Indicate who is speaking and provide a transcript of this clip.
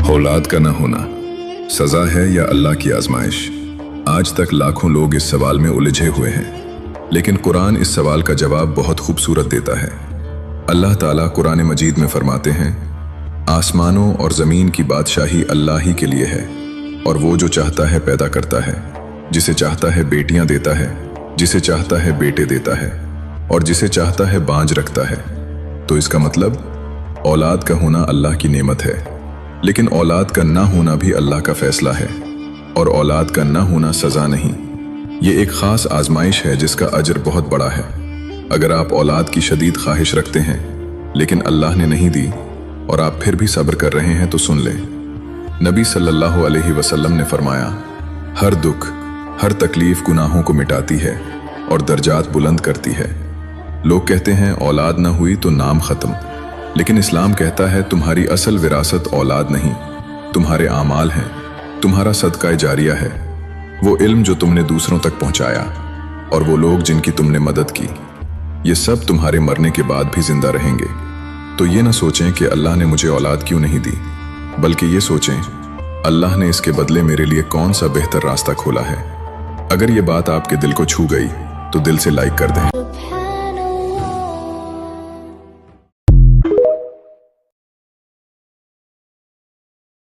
Speaker 1: औलाद का न होना सजा है या अल्लाह की आजमाइश। आज तक लाखों लोग इस सवाल में उलझे हुए हैं, लेकिन कुरान इस सवाल का जवाब बहुत खूबसूरत देता है। अल्लाह ताला कुरान मजीद में फरमाते हैं, आसमानों और ज़मीन की बादशाही अल्लाह ही के लिए है, और वो जो चाहता है पैदा करता है, जिसे चाहता है बेटियां देता है, जिसे चाहता है बेटे देता है, और जिसे चाहता है बांझ रखता है। तो इसका मतलब औलाद का होना अल्लाह की नेमत है, लेकिन औलाद का ना होना भी अल्लाह का फैसला है, और औलाद का ना होना सजा नहीं, ये एक ख़ास आजमाइश है जिसका अजर बहुत बड़ा है। अगर आप औलाद की शदीद ख्वाहिश रखते हैं लेकिन अल्लाह ने नहीं दी और आप फिर भी सब्र कर रहे हैं तो सुन लें। नबी सल्लल्लाहु अलैहि वसल्लम ने फरमाया, हर दुख हर तकलीफ गुनाहों को मिटाती है और दर्जात बुलंद करती है। लोग कहते हैं औलाद ना हुई तो नाम ख़त्म, लेकिन इस्लाम कहता है तुम्हारी असल विरासत औलाद नहीं, तुम्हारे आमाल हैं, तुम्हारा सदका जारिया है, वो इल्म जो तुमने दूसरों तक पहुंचाया, और वो लोग जिनकी तुमने मदद की। ये सब तुम्हारे मरने के बाद भी जिंदा रहेंगे। तो ये ना सोचें कि अल्लाह ने मुझे औलाद क्यों नहीं दी, बल्कि ये सोचें अल्लाह ने इसके बदले मेरे लिए कौन सा बेहतर रास्ता खोला है। अगर ये बात आपके दिल को छू गई तो दिल से लाइक कर दें।